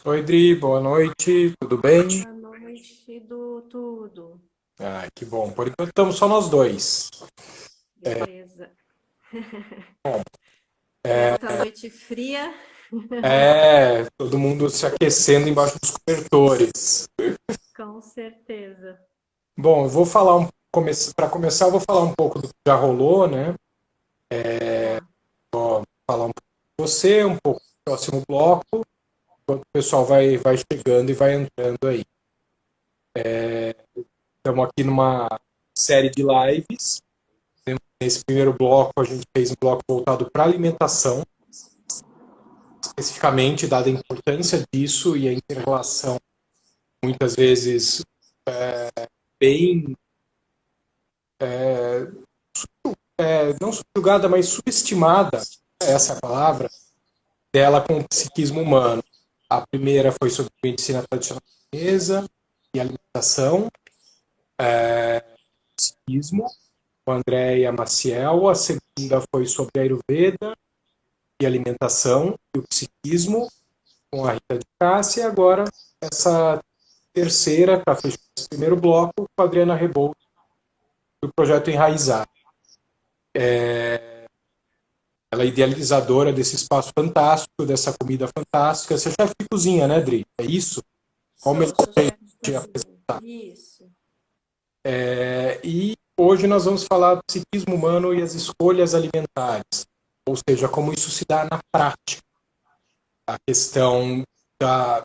Oi, Dri, boa noite, tudo bem? Boa noite, do tudo. Ah, que bom. Por enquanto estamos só nós dois. Beleza. Bom, Nesta noite fria, todo mundo se aquecendo embaixo dos cobertores. com certeza. Bom, eu vou falar para começar, eu vou falar um pouco do que já rolou, né? Tá. Falar um pouco de você, um pouco do próximo bloco, enquanto o pessoal vai chegando e vai entrando aí. Estamos aqui numa série de lives. Nesse primeiro bloco, a gente fez um bloco voltado para alimentação, especificamente, dada a importância disso e a inter-relação, muitas vezes, bem, não subjugada, mas subestimada, essa é a palavra, dela com o psiquismo humano. A primeira foi sobre medicina tradicional chinesa e alimentação, psiquismo, com a Andréia Maciel. A segunda foi sobre Ayurveda e alimentação e o psiquismo, com a Rita de Cássia. E agora, essa terceira, para fechar esse primeiro bloco, com a Adriana Rebouças, do projeto Enraizar. Ela é idealizadora desse espaço fantástico, dessa comida fantástica. Você é chefe de cozinha, né, Dri? É isso? Qual o melhor Sou jeito chefe de de cozinha. apresentar? Isso. E hoje nós vamos falar do psiquismo humano e as escolhas alimentares. Ou seja, como isso se dá na prática. A questão da,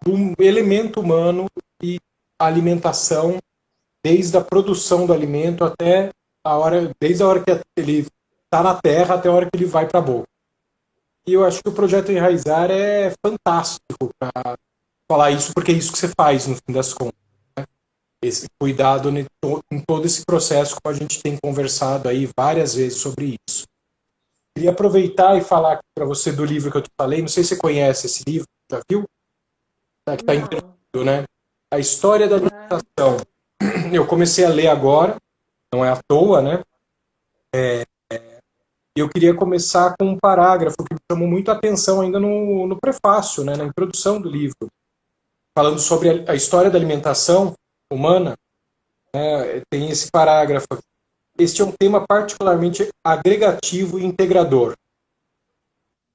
do elemento humano e a alimentação, desde a produção do alimento até a hora, desde a hora que ele está na terra até a hora que ele vai para a boca. E eu acho que o projeto Enraizar é fantástico para falar isso, porque é isso que você faz, no fim das contas. Esse cuidado em todo esse processo, como a gente tem conversado aí várias vezes sobre isso. Queria aproveitar e falar para você do livro que eu te falei. Não sei se você conhece esse livro, já viu? Tá, que está Não. interessado, né? A História da Aham. Alimentação. Eu comecei a ler agora, não é à toa, né? E eu queria começar com um parágrafo que me chamou muito a atenção ainda no prefácio, né, na introdução do livro, falando sobre a história da alimentação humana. Tem esse parágrafo. Este é um tema particularmente agregativo e integrador.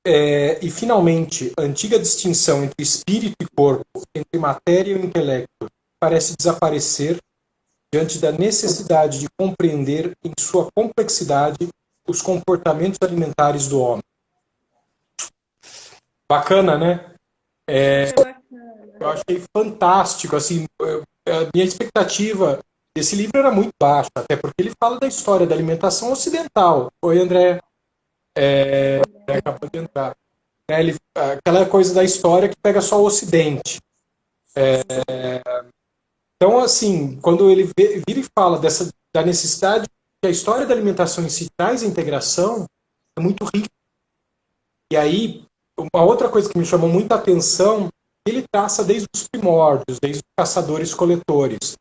E, finalmente, a antiga distinção entre espírito e corpo, entre matéria e o intelecto, parece desaparecer diante da necessidade de compreender em sua complexidade os comportamentos alimentares do homem. Bacana, né? Super Eu bacana. achei fantástico, assim, a minha expectativa desse livro era muito baixa, até porque ele fala da história da alimentação ocidental. Oi, André, Oi, André. acabou de entrar. Aquela coisa da história que pega só o Ocidente. Sim. Então, assim, quando ele vira e fala da necessidade que a história da alimentação em si traz a integração, é muito rica. E aí, uma outra coisa que me chamou muita atenção, ele traça desde os primórdios, desde os caçadores-coletores.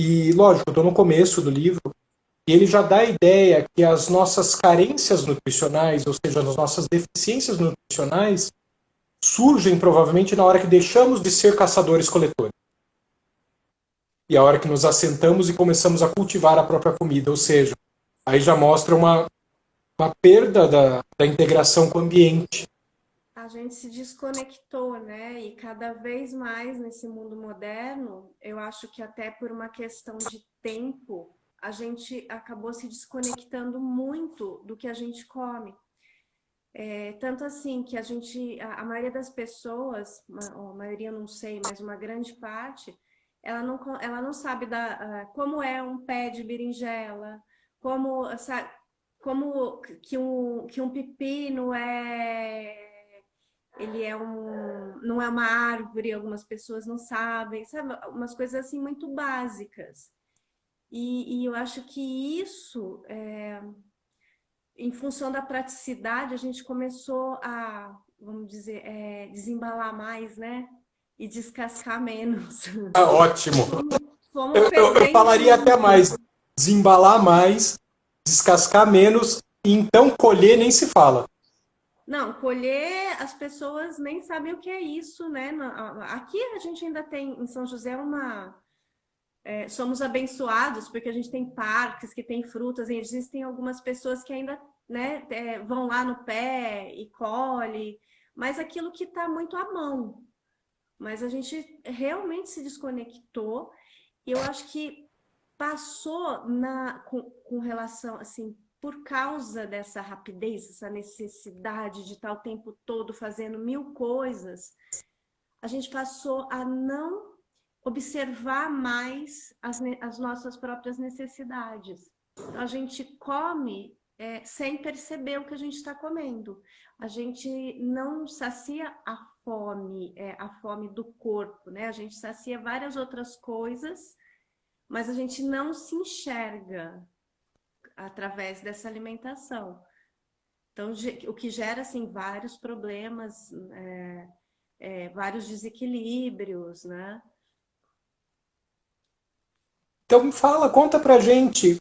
E, lógico, eu estou no começo do livro, e ele já dá a ideia que as nossas carências nutricionais, ou seja, as nossas deficiências nutricionais, surgem provavelmente na hora que deixamos de ser caçadores-coletores. E a hora que nos assentamos e começamos a cultivar a própria comida, ou seja, aí já mostra uma perda da integração com o ambiente. A gente se desconectou, né? E cada vez mais nesse mundo moderno, eu acho que até por uma questão de tempo, a gente acabou se desconectando muito do que a gente come. Tanto assim que a maioria das pessoas, a maioria não sei, mas uma grande parte, ela não sabe como é um pé de berinjela, como, como que um pepino ele é não é uma árvore, algumas pessoas não sabem, sabe? Umas coisas assim muito básicas. E eu acho que isso em função da praticidade, a gente começou a, vamos dizer, desembalar mais, né? E descascar menos. Ah, ótimo. Fomos Eu perdendo falaria até muito. mais, desembalar mais, descascar menos, e então colher nem se fala. Não, colher, as pessoas nem sabem o que é isso, né? Aqui a gente ainda tem, em São José, somos abençoados, porque a gente tem parques que tem frutas, e existem algumas pessoas que ainda, né, vão lá no pé e colhe, mas aquilo que está muito à mão. Mas a gente realmente se desconectou, e eu acho que passou com relação, assim, por causa dessa rapidez, essa necessidade de estar o tempo todo fazendo mil coisas, a gente passou a não observar mais as nossas próprias necessidades. A gente come sem perceber o que a gente está comendo. A gente não sacia a fome do corpo, né? A gente sacia várias outras coisas, mas a gente não se enxerga através dessa alimentação. Então, o que gera assim vários problemas, vários desequilíbrios, né? Então fala, conta pra gente.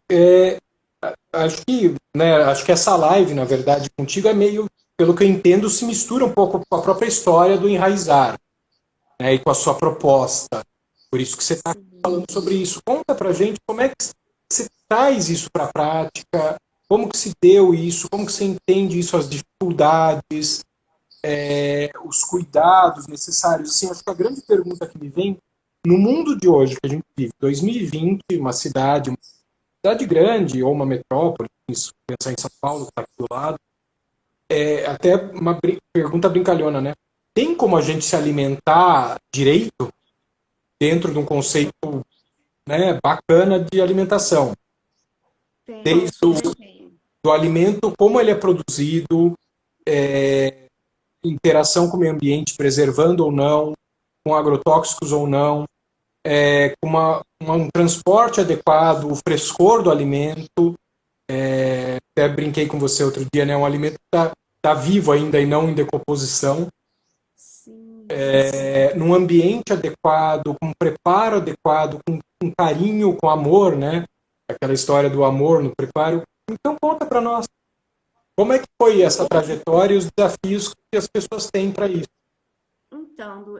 Acho que essa live, na verdade, contigo é meio, pelo que eu entendo, se mistura um pouco com a própria história do Enraizar, né, e com a sua proposta. Por isso que você está falando sobre isso. Conta pra gente como é que você traz isso para a prática, como que se deu isso, como que você entende isso, as dificuldades, os cuidados necessários. Assim, acho que a grande pergunta que me vem, no mundo de hoje que a gente vive, 2020, uma cidade grande ou uma metrópole, isso, pensar em São Paulo, que está aqui do lado, até uma pergunta brincalhona, né? Tem como a gente se alimentar direito dentro de um conceito, né, bacana de alimentação? Tem, Desde super tem. do alimento, como ele é produzido, interação com o meio ambiente, preservando ou não, com agrotóxicos ou não, com um transporte adequado, o frescor do alimento. Até brinquei com você outro dia, né? Um alimento que tá vivo ainda e não em decomposição. Sim, sim. Num ambiente adequado, com um preparo adequado, com carinho, com amor, né? Aquela história do amor no preparo. Então conta para nós, como é que foi essa trajetória e os desafios que as pessoas têm para isso? Então,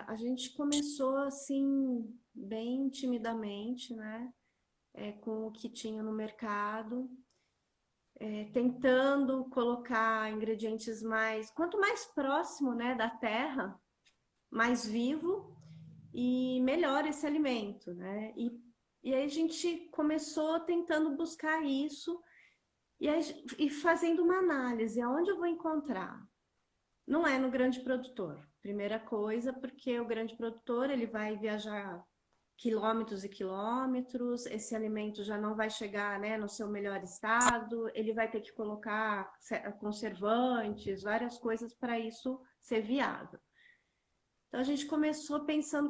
a gente começou assim, bem timidamente, né? Com o que tinha no mercado, tentando colocar ingredientes quanto mais próximo, né, da terra, mais vivo e melhor esse alimento, né? E aí a gente começou tentando buscar isso e fazendo uma análise, aonde eu vou encontrar? Não é no grande produtor. Primeira coisa, porque o grande produtor ele vai viajar quilômetros e quilômetros, esse alimento já não vai chegar, né, no seu melhor estado, ele vai ter que colocar conservantes, várias coisas para isso ser viável. Então a gente começou pensando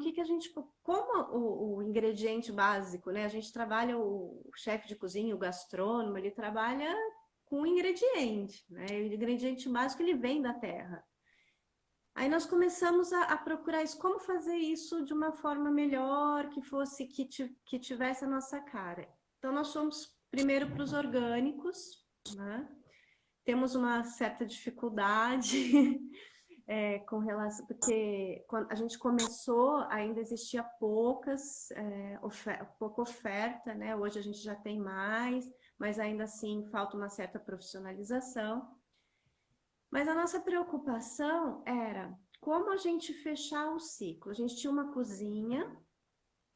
como o ingrediente básico, né? A gente trabalha, o chefe de cozinha, o gastrônomo, ele trabalha com ingrediente, né? O ingrediente básico ele vem da terra. Aí nós começamos a procurar isso, como fazer isso de uma forma melhor, que tivesse a nossa cara. Então nós fomos primeiro para os orgânicos, né? Temos uma certa dificuldade com relação, porque quando a gente começou, ainda existia pouca oferta, né? Hoje a gente já tem mais, mas ainda assim falta uma certa profissionalização. Mas a nossa preocupação era como a gente fechar o ciclo. A gente tinha uma cozinha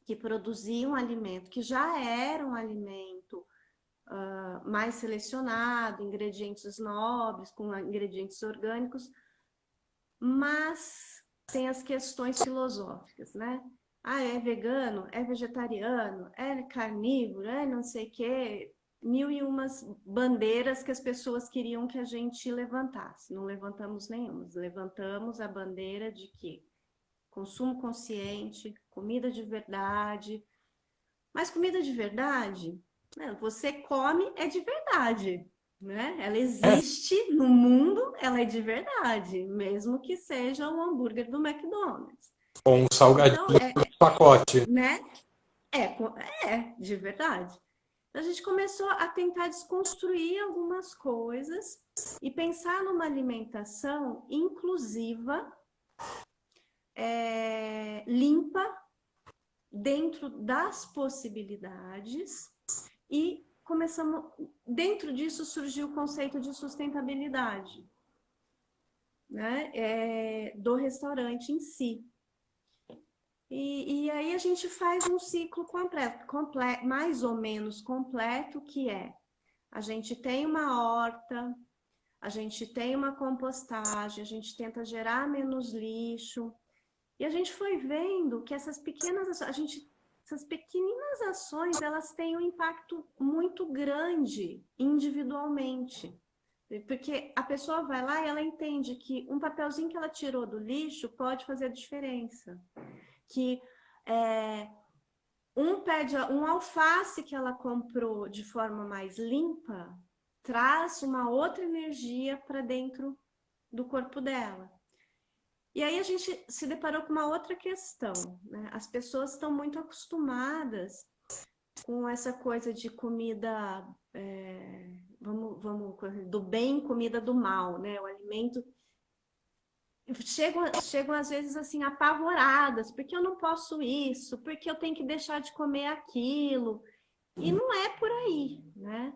que produzia um alimento que já era um alimento mais selecionado, ingredientes nobres, com ingredientes orgânicos, mas tem as questões filosóficas, né? Ah, é vegano? É vegetariano? É carnívoro? É não sei o quê? Mil e umas bandeiras que as pessoas queriam que a gente levantasse. Não levantamos nenhuma. Levantamos a bandeira de que consumo consciente, comida de verdade. Mas comida de verdade, né? Você come é de verdade, né? Ela existe no mundo, ela é de verdade, mesmo que seja um hambúrguer do McDonald's. Com um salgadinho Então, no pacote. né? É de verdade. A gente começou a tentar desconstruir algumas coisas e pensar numa alimentação inclusiva, limpa, dentro das possibilidades, e começamos, dentro disso surgiu o conceito de sustentabilidade, né? Do restaurante em si. E aí a gente faz um ciclo completo, mais ou menos completo, que a gente tem uma horta, a gente tem uma compostagem, a gente tenta gerar menos lixo, e a gente foi vendo que essas pequenas ações, elas têm um impacto muito grande individualmente. Porque a pessoa vai lá e ela entende que um papelzinho que ela tirou do lixo pode fazer a diferença. Que um alface que ela comprou de forma mais limpa traz uma outra energia para dentro do corpo dela. E aí a gente se deparou com uma outra questão, né? As pessoas estão muito acostumadas com essa coisa de comida, do bem, comida do mal, né? O alimento chegam às vezes assim apavoradas, porque eu não posso isso, porque eu tenho que deixar de comer aquilo. E não é por aí, né?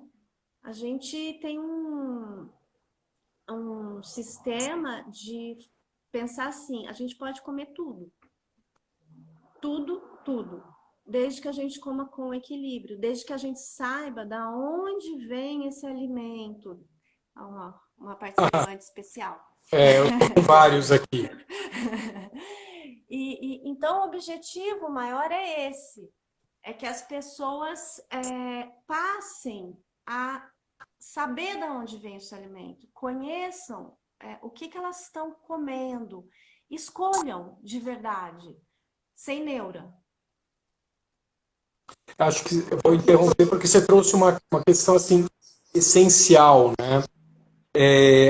A gente tem um sistema de pensar assim, a gente pode comer tudo. Tudo, tudo. Desde que a gente coma com equilíbrio, desde que a gente saiba da onde vem esse alimento. Uma participante especial. Eu tô com vários aqui. Então, o objetivo maior é esse. É que as pessoas passem a saber de onde vem esse alimento, conheçam o que elas estão comendo, escolham de verdade, sem neura. Acho que eu vou interromper porque você trouxe uma questão assim essencial, né?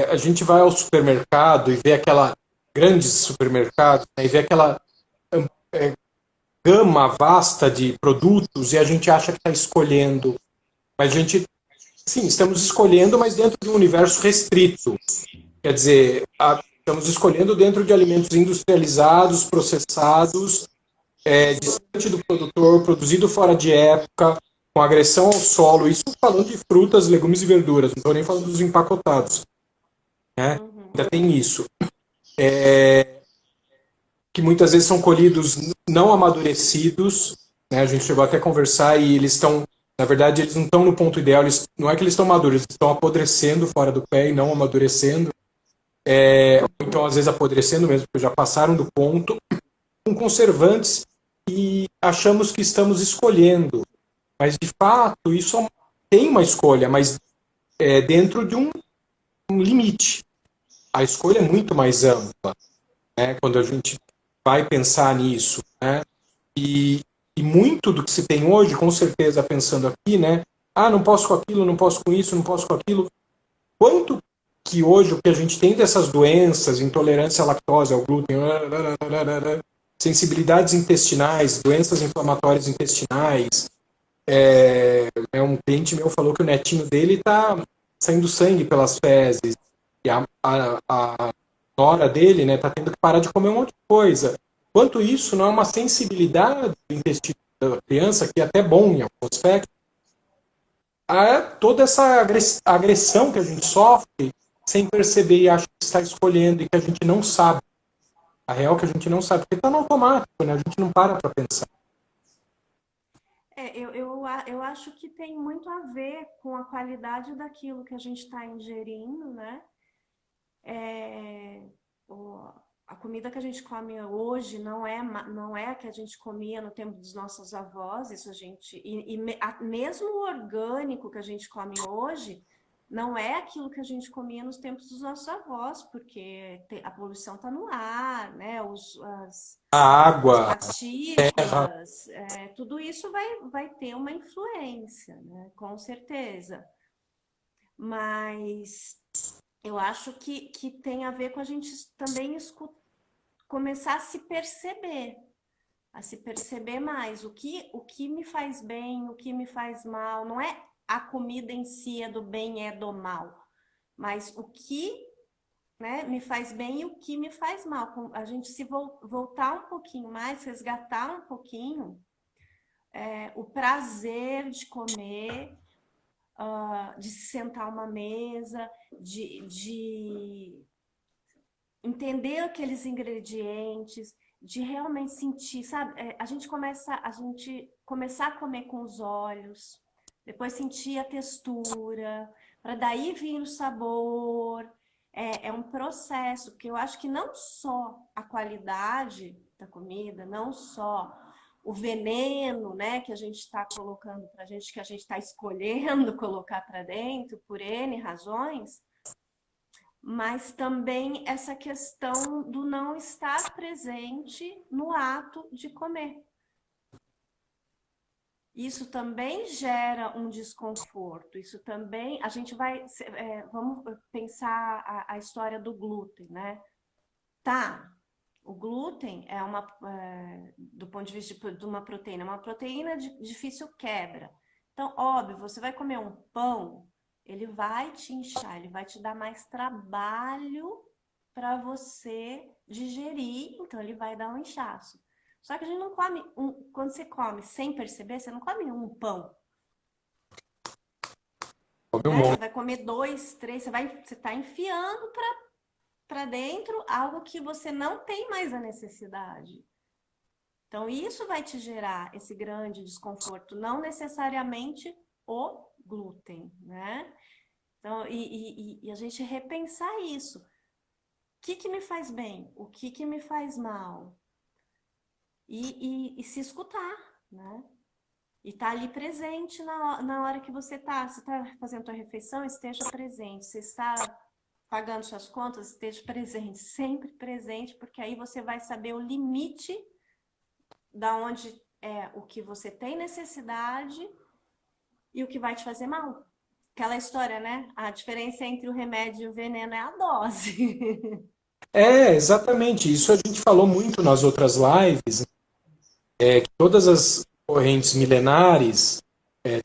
A gente vai ao supermercado e vê aquela grandes supermercados, né, e vê aquela gama vasta de produtos e a gente acha que está escolhendo, mas a gente, sim, estamos escolhendo, mas dentro de um universo restrito. Quer dizer, estamos escolhendo dentro de alimentos industrializados, processados, distante do produtor, produzido fora de época, com agressão ao solo. Isso falando de frutas, legumes e verduras, não estou nem falando dos empacotados. Né? Ainda tem isso. Que muitas vezes são colhidos não amadurecidos. Né? A gente chegou até a conversar e eles estão, na verdade, eles não estão no ponto ideal. Não é que eles estão maduros, eles estão apodrecendo fora do pé e não amadurecendo. Então, às vezes, apodrecendo mesmo, porque já passaram do ponto, com conservantes, e achamos que estamos escolhendo. Mas, de fato, isso tem uma escolha, mas dentro de um limite. A escolha é muito mais ampla, né, quando a gente vai pensar nisso. Né? E muito do que se tem hoje, com certeza, pensando aqui, né? Não posso com aquilo, não posso com isso, não posso com aquilo. Quanto que hoje o que a gente tem dessas doenças, intolerância à lactose, ao glúten, sensibilidades intestinais, doenças inflamatórias intestinais. Um cliente meu falou que o netinho dele está saindo sangue pelas fezes. E a nora dele, né, tá tendo que parar de comer um monte de coisa. Quanto isso não é uma sensibilidade do intestino da criança, que é até bom em alguns aspectos, a toda essa agressão que a gente sofre sem perceber e acha que está escolhendo e que a gente não sabe. A real é que a gente não sabe, porque está no automático, né? A gente não para pensar. Eu acho que tem muito a ver com a qualidade daquilo que a gente está ingerindo, né? A comida que a gente come hoje não é a que a gente comia no tempo dos nossos avós, isso a gente. Mesmo o orgânico que a gente come hoje não é aquilo que a gente comia nos tempos dos nossos avós, porque a poluição está no ar, né? A água, as partículas, tudo isso vai ter uma influência, né? Com certeza. Mas eu acho que tem a ver com a gente também começar a se perceber. a se perceber mais o que me faz bem, o que me faz mal. Não é a comida em si, é do bem, é do mal, mas o que, né, me faz bem e o que me faz mal. A gente se voltar um pouquinho mais, resgatar um pouquinho o prazer de comer, de se sentar a uma mesa, de entender aqueles ingredientes, de realmente sentir, sabe? A gente começar a comer com os olhos, depois sentir a textura, para daí vir o sabor. É um processo, porque eu acho que não só a qualidade da comida, não só o veneno, né, que a gente está colocando para a gente, que a gente está escolhendo colocar para dentro por N razões, mas também essa questão do não estar presente no ato de comer. Isso também gera um desconforto. Isso também, a gente vai, vamos pensar a história do glúten, né? Tá, o glúten é do ponto de vista de uma proteína de difícil quebra. Então, óbvio, você vai comer um pão, ele vai te inchar, ele vai te dar mais trabalho para você digerir, então ele vai dar um inchaço. Só que a gente não come, quando você come sem perceber, você não come um pão. Né? Você vai comer 2, 3, você está enfiando para dentro algo que você não tem mais a necessidade. Então, isso vai te gerar esse grande desconforto, não necessariamente o glúten, né? Então, e a gente repensar isso. O que me faz bem? O que me faz mal? E se escutar, né? E estar ali presente na hora que você está. Você está fazendo a tua refeição, esteja presente. Você está pagando suas contas, esteja presente. Sempre presente, porque aí você vai saber o limite da onde é o que você tem necessidade e o que vai te fazer mal. Aquela história, né? A diferença entre o remédio e o veneno é a dose. Exatamente. Isso a gente falou muito nas outras lives, que todas as correntes milenares,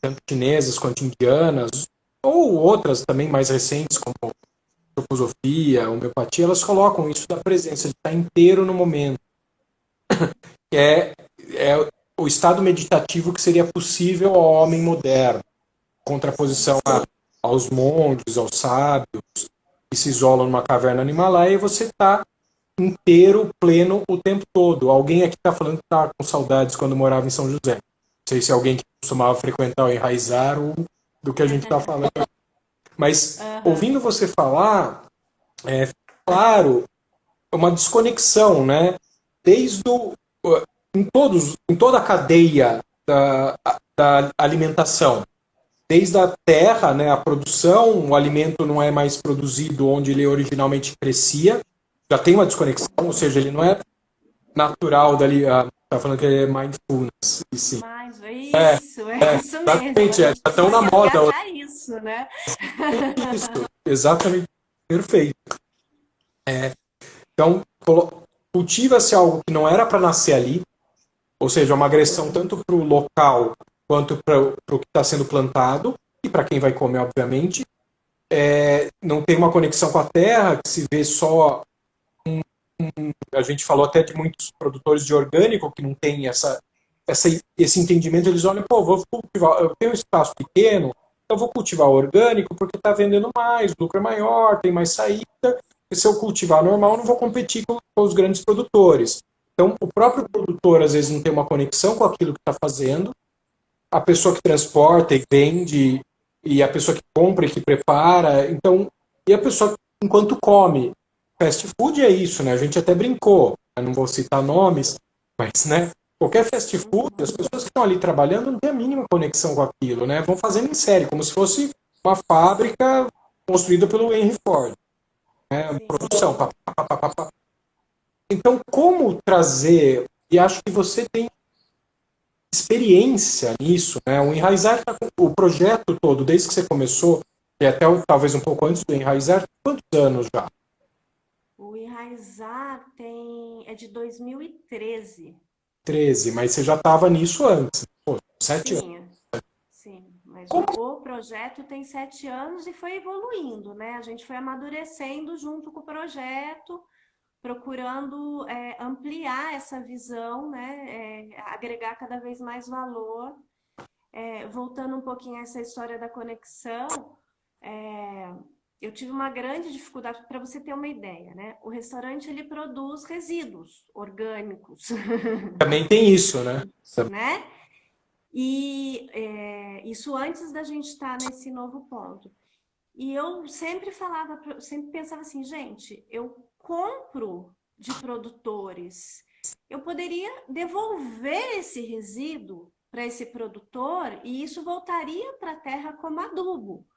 tanto chinesas quanto indianas, ou outras também mais recentes, como antroposofia, homeopatia, elas colocam isso da presença, de estar inteiro no momento. Que é o estado meditativo que seria possível ao homem moderno, contraposição aos monges, aos sábios, que se isolam numa caverna no Himalaia, e você está inteiro, pleno, o tempo todo. Alguém aqui está falando que está com saudades quando morava em São José. Não sei se é alguém que costumava frequentar o Enraizar ou do que a gente está falando. Mas, ouvindo você falar, claro, uma desconexão, né? Desde em toda a cadeia da alimentação. Desde a terra, né, a produção, o alimento não é mais produzido onde ele originalmente crescia, já tem uma desconexão, ou seja, ele não é natural dali, tá falando que é mindfulness, e sim. Isso mesmo. Já estão na moda. Isso, né? Isso, exatamente, perfeito. Então, cultiva-se algo que não era para nascer ali, ou seja, uma agressão tanto para o local quanto para o que está sendo plantado, e para quem vai comer, obviamente. Não tem uma conexão com a terra, que se vê só. A gente falou até de muitos produtores de orgânico que não tem esse entendimento. Eles olham, pô, vou cultivar, eu tenho um espaço pequeno, então vou cultivar orgânico porque está vendendo mais, o lucro é maior, tem mais saída. E se eu cultivar normal, eu não vou competir com os grandes produtores. Então, o próprio produtor, às vezes, não tem uma conexão com aquilo que está fazendo. A pessoa que transporta e vende, e a pessoa que compra e que prepara. Então, e a pessoa, enquanto come. Fast food é isso, né? A gente até brincou. Eu não vou citar nomes, mas, né? Qualquer fast food, as pessoas que estão ali trabalhando não têm a mínima conexão com aquilo, né? Vão fazendo em série, como se fosse uma fábrica construída pelo Henry Ford. Né? Produção. Pá, pá, pá, pá, pá. Então, como trazer, e acho que você tem experiência nisso, né? O Enraizar, o projeto todo, desde que você começou, e até talvez um pouco antes do Enraizar, quantos anos já? O Enraizar é de 2013. 13, mas você já estava nisso antes. Pô, 7 anos. Sim, sim. Mas Como? o projeto tem 7 anos e foi evoluindo, né? A gente foi amadurecendo junto com o projeto, procurando ampliar essa visão, né? Agregar cada vez mais valor. Voltando um pouquinho a essa história da conexão, eu tive uma grande dificuldade, para você ter uma ideia, né? O restaurante, ele produz resíduos orgânicos, Também tem isso, né? né? E isso antes da gente estar nesse novo ponto. E eu sempre falava, sempre pensava assim, gente, eu compro de produtores, eu poderia devolver esse resíduo para esse produtor e isso voltaria para a terra como adubo.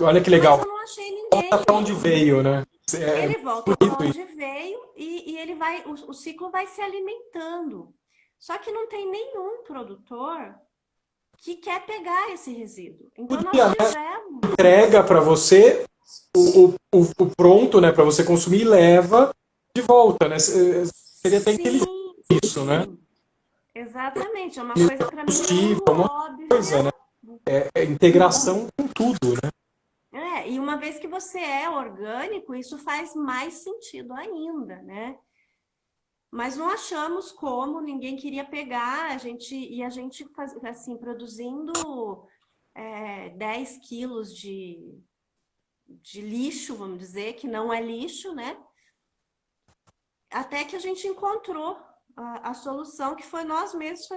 Olha que Mas legal. eu não achei Volta para ninguém. onde veio, né? É Ele volta para bonito isso. onde veio e ele vai, o ciclo vai se alimentando. Só que não tem nenhum produtor que quer pegar esse resíduo. Então nós Podia, né? tivemos. Entrega para você o pronto, né? Para você consumir e leva de volta, né? Seria até inteligente Sim, isso, né? sim, exatamente. É uma E coisa para mim combustível, muito uma coisa, óbvia. né? É integração com tudo, né? E uma vez que você é orgânico, isso faz mais sentido ainda, né? Mas não achamos como, ninguém queria pegar, a gente assim, produzindo 10 quilos de lixo, vamos dizer, que não é lixo, né? Até que a gente encontrou a solução, que foi nós mesmos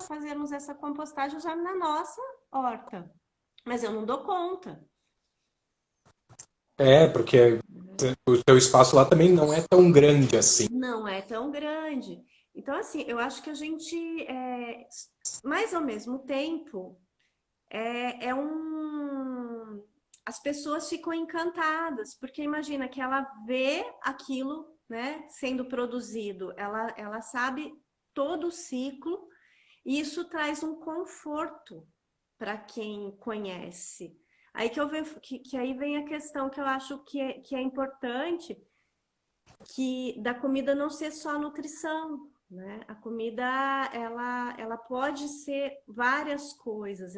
fazermos essa compostagem já na nossa horta. Mas eu não dou conta. Porque o teu espaço lá também não é tão grande assim. Não é tão grande. Então, assim, eu acho que a gente, mas ao mesmo tempo, as pessoas ficam encantadas, porque imagina que ela vê aquilo, né, sendo produzido, ela sabe todo o ciclo, e isso traz um conforto para quem conhece. Aí que eu vejo que aí vem a questão que eu acho que é importante, que da comida não ser só nutrição, né? A comida ela pode ser várias coisas,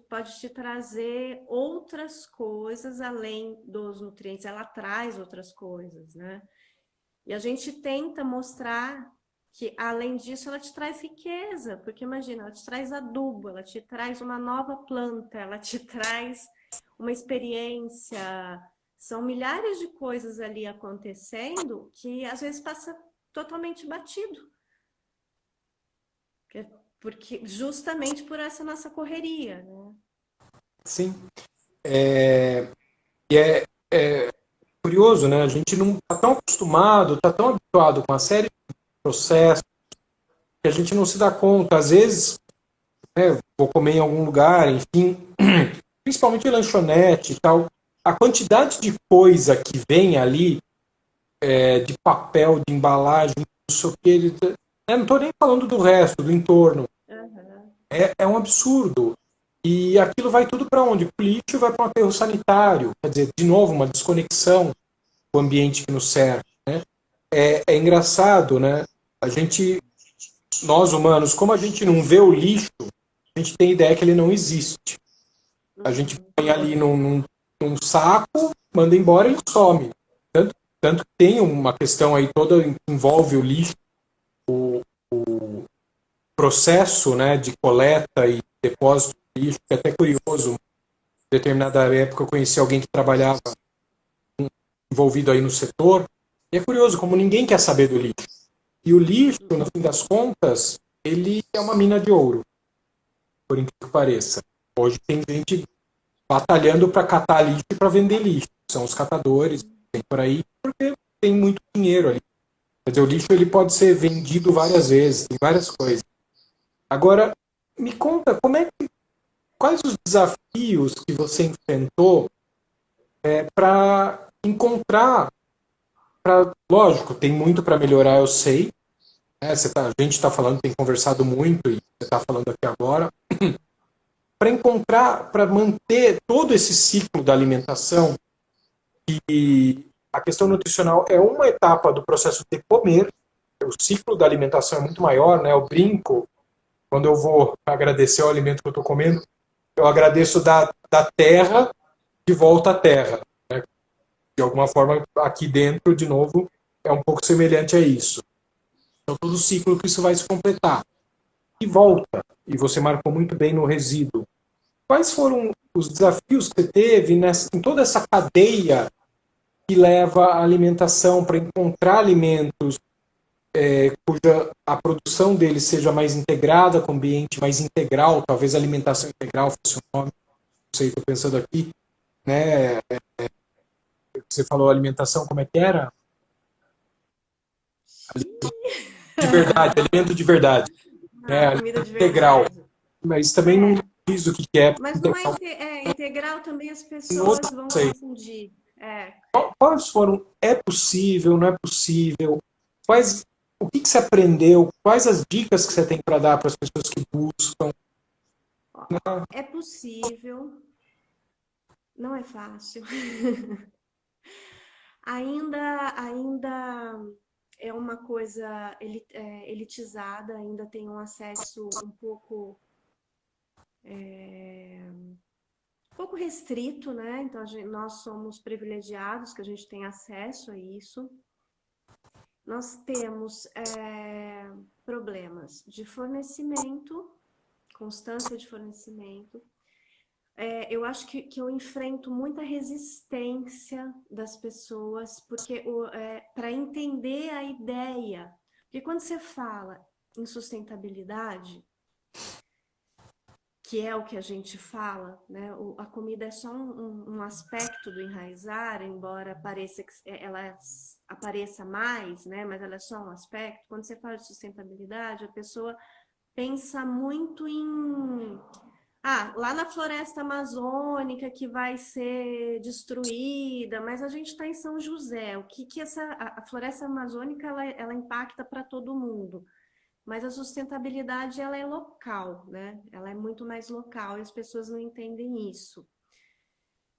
pode te trazer outras coisas além dos nutrientes, ela traz outras coisas, né? E a gente tenta mostrar que além disso ela te traz riqueza, porque imagina, ela te traz adubo, ela te traz uma nova planta, ela te traz uma experiência, são milhares de coisas ali acontecendo que às vezes passa totalmente batido. Porque justamente por essa nossa correria, né? Sim. E é curioso, né? A gente não está tão acostumado, está tão habituado com uma série de processos que a gente não se dá conta. Às vezes, né, vou comer em algum lugar, enfim, principalmente em lanchonete e tal, a quantidade de coisa que vem ali, de papel, de embalagem, não sei o que, não estou nem falando do resto, do entorno. Uhum. É um absurdo. E aquilo vai tudo para onde? Para o lixo, vai para um aterro sanitário. Quer dizer, de novo, uma desconexão com o ambiente que nos cerca. Né? É engraçado, né? A gente, nós humanos, como a gente não vê o lixo, a gente tem ideia que ele não existe. A gente põe ali num saco, manda embora e ele some. Tanto que tem uma questão aí toda que envolve o lixo, o processo, né, de coleta e depósito de lixo, que é até curioso. Em determinada época eu conheci alguém que trabalhava envolvido aí no setor, e é curioso como ninguém quer saber do lixo. E o lixo, no fim das contas, ele é uma mina de ouro, por incrível que pareça. Hoje tem gente batalhando para catar lixo e para vender lixo. São os catadores, tem por aí, porque tem muito dinheiro ali. Quer dizer, o lixo ele pode ser vendido várias vezes, tem várias coisas. Agora, me conta, quais os desafios que você enfrentou para encontrar, lógico, tem muito para melhorar, eu sei, né? A gente está falando, tem conversado muito e você está falando aqui agora, para encontrar, para manter todo esse ciclo da alimentação, e a questão nutricional é uma etapa do processo de comer, o ciclo da alimentação é muito maior, né? Eu brinco, quando eu vou agradecer o alimento que eu estou comendo, eu agradeço da terra de volta à terra. Né? De alguma forma, aqui dentro, de novo, é um pouco semelhante a isso. Então, todo ciclo que isso vai se completar. E volta, e você marcou muito bem no resíduo. Quais foram os desafios que você teve em toda essa cadeia que leva a alimentação para encontrar alimentos cuja a produção deles seja mais integrada com o ambiente, mais integral, talvez alimentação integral fosse o nome, não sei, estou pensando aqui, né? Você falou alimentação, como é que era? De verdade, alimento de verdade. Né? Ah, Alimento comida de integral. verdade. Mas também não diz o que é. Mas não é, integral também as Outro pessoas vão conceito. confundir. Quais foram? É possível, não é possível? O que você aprendeu? Quais as dicas que você tem para dar para as pessoas que buscam? É possível, não é fácil. ainda é uma coisa elitizada, ainda tem um acesso um pouco restrito, né? Então nós somos privilegiados que a gente tem acesso a isso. Nós temos problemas de fornecimento, constância de fornecimento. Eu acho que eu enfrento muita resistência das pessoas, porque para entender a ideia, porque quando você fala em sustentabilidade, que é o que a gente fala, né? A comida é só um aspecto do enraizar, embora pareça que ela apareça mais, né? Mas ela é só um aspecto. Quando você fala de sustentabilidade, a pessoa pensa muito em lá na floresta amazônica que vai ser destruída, mas a gente está em São José. O que a floresta amazônica ela impacta para todo mundo? Mas a sustentabilidade ela é local, né? Ela é muito mais local e as pessoas não entendem isso.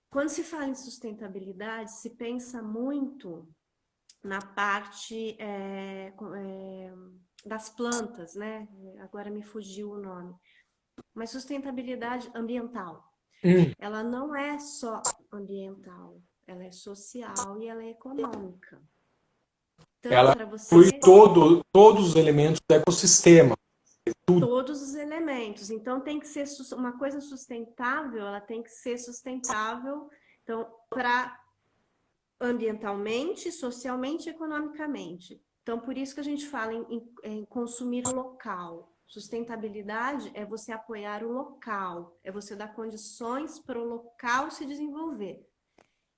Quando se fala em sustentabilidade, se pensa muito na parte das plantas, né? Agora me fugiu o nome. Mas sustentabilidade ambiental, ela não é só ambiental, ela é social e ela é econômica. Então, ela para você inclui todos os elementos do ecossistema. Todos os elementos. Então, tem que ser uma coisa sustentável, ela tem que ser sustentável, então, para ambientalmente, socialmente e economicamente. Então, por isso que a gente fala em consumir local. Sustentabilidade é você apoiar o local, é você dar condições para o local se desenvolver.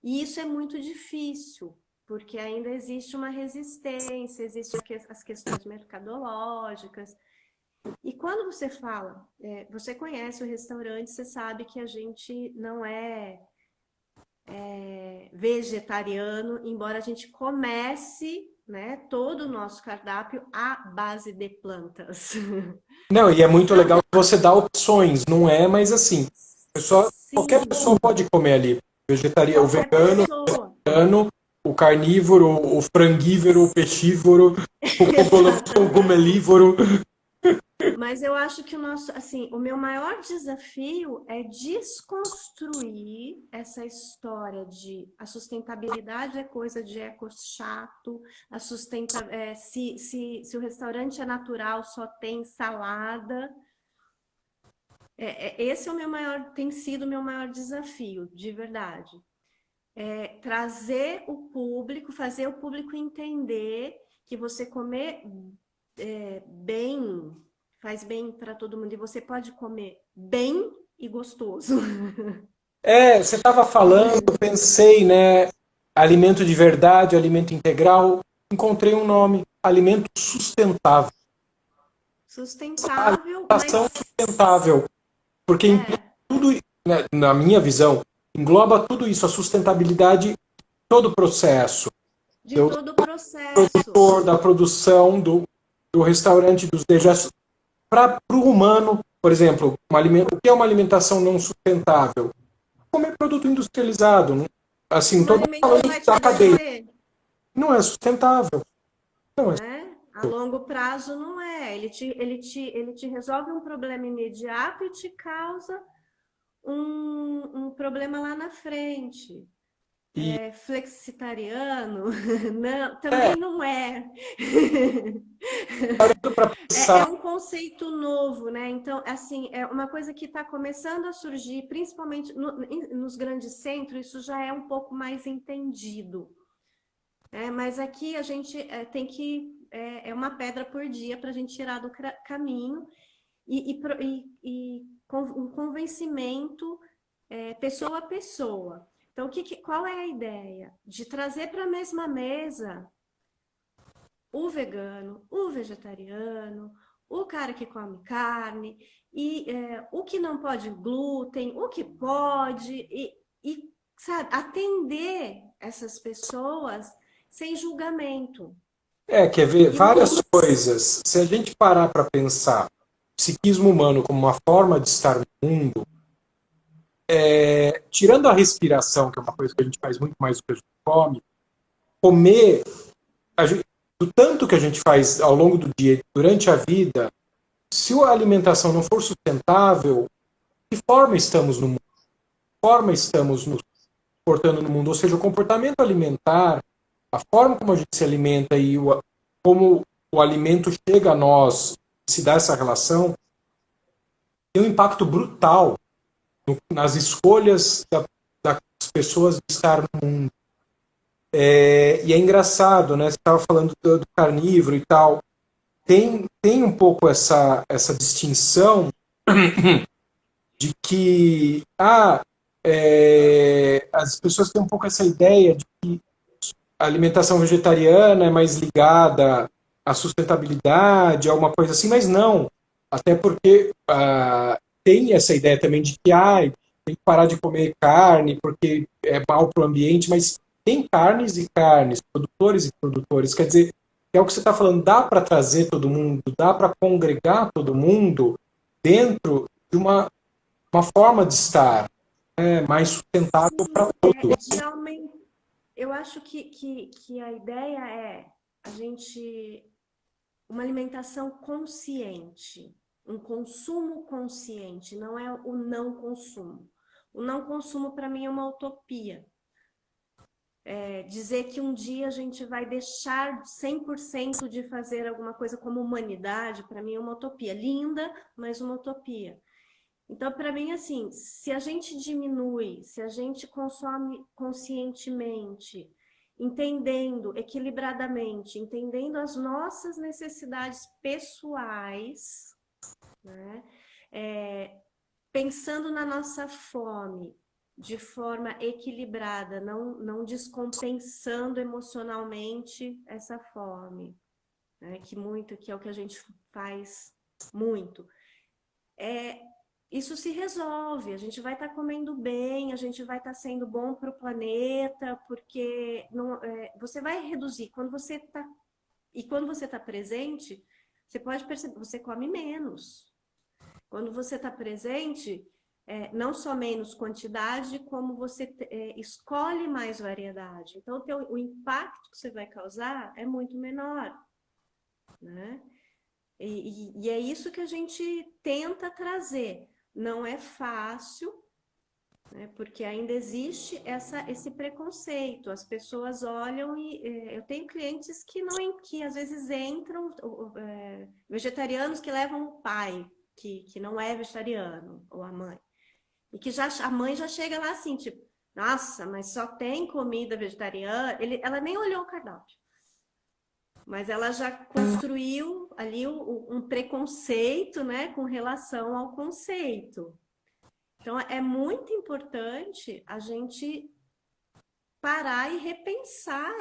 E isso é muito difícil, porque ainda existe uma resistência, existem as questões mercadológicas. E quando você fala, você conhece o restaurante, você sabe que a gente não é vegetariano, embora a gente comece, né, todo o nosso cardápio à base de plantas. Não, e é muito Então, legal que você dá opções, não é? Mas assim, qualquer pessoa pode comer ali. O vegano, o carnívoro, o frangívoro, o peixívoro, o comelívoro. Mas eu acho que o meu maior desafio é desconstruir essa história de a sustentabilidade é coisa de eco chato, se o restaurante é natural, só tem salada. Esse é tem sido o meu maior desafio, de verdade. Trazer o público, fazer o público entender que você comer bem faz bem para todo mundo e você pode comer bem e gostoso. Você estava falando, eu pensei, né? Alimento de verdade, alimento integral. Encontrei um nome, alimento sustentável. Sustentável, Alimentação sustentável. Porque tudo, né, na minha visão, engloba tudo isso, a sustentabilidade, todo o processo. De todo o processo. Produtor, da produção, do restaurante, dos dejetos. Para o humano, por exemplo, o que é uma alimentação não sustentável? Comer produto industrializado. Assim, Um todo alimento que vai te da cadeia. adoecer. Não é sustentável. Não é Né? longo prazo não é. Ele te resolve um problema imediato e te causa um problema lá na frente. E Flexitariano, não, é, também não é. parando para É pensar, um conceito novo, né? Então, assim, é uma coisa que está começando a surgir, principalmente nos grandes centros, isso já é um pouco mais entendido. Mas aqui a gente tem que. É uma pedra por dia para a gente tirar do caminho e um convencimento pessoa a pessoa. Então, qual é a ideia? De trazer para a mesma mesa o vegano, o vegetariano, o cara que come carne, e o que não pode glúten, o que pode, sabe, atender essas pessoas sem julgamento. quer ver E várias não, coisas. Se a gente parar para pensar o psiquismo humano como uma forma de estar no mundo, tirando a respiração, que é uma coisa que a gente faz muito mais do que a gente come, comer, do tanto que a gente faz ao longo do dia, durante a vida, se a alimentação não for sustentável, de que forma estamos no mundo? De que forma estamos nos portando no mundo? Ou seja, o comportamento alimentar, a forma como a gente se alimenta e como o alimento chega a nós, se dá essa relação, tem um impacto brutal nas escolhas das pessoas de estar no mundo. E é engraçado, né? Você estava falando do carnívoro e tal. Tem um pouco essa distinção de que as pessoas têm um pouco essa ideia de que a alimentação vegetariana é mais ligada à sustentabilidade, a uma coisa assim, mas não. Até porque tem essa ideia também de que tem que parar de comer carne porque é mal para o ambiente, mas tem carnes e carnes, produtores e produtores. Quer dizer, é o que você está falando, dá para trazer todo mundo, dá para congregar todo mundo dentro de uma forma de estar mais sustentável para sim, todos. de aumentar. Eu acho que a ideia é a gente uma alimentação consciente, um consumo consciente, não é o não consumo. O não consumo, para mim, é uma utopia. Dizer que um dia a gente vai deixar 100% de fazer alguma coisa como humanidade, para mim é uma utopia. Linda, mas uma utopia. Então, para mim, assim, se a gente diminui, se a gente consome conscientemente, entendendo equilibradamente, entendendo as nossas necessidades pessoais, né? Pensando na nossa fome de forma equilibrada, não descompensando emocionalmente essa fome, né? Que é o que a gente faz muito. Isso se resolve, a gente vai estar comendo bem, a gente vai estar sendo bom para o planeta, porque você vai reduzir. Quando você está presente, você pode perceber, você come menos. Quando você está presente, não só menos quantidade, como você escolhe mais variedade. Então, o impacto que você vai causar é muito menor, né? E é isso que a gente tenta trazer. Não é fácil, né, porque ainda existe esse preconceito. As pessoas olham e eu tenho clientes que às vezes entram, vegetarianos que levam o pai, que não é vegetariano, ou a mãe. E que a mãe já chega lá assim, tipo, nossa, mas só tem comida vegetariana. Ela nem olhou o cardápio. Mas ela já construiu ali um preconceito, né, com relação ao conceito. Então, é muito importante a gente parar e repensar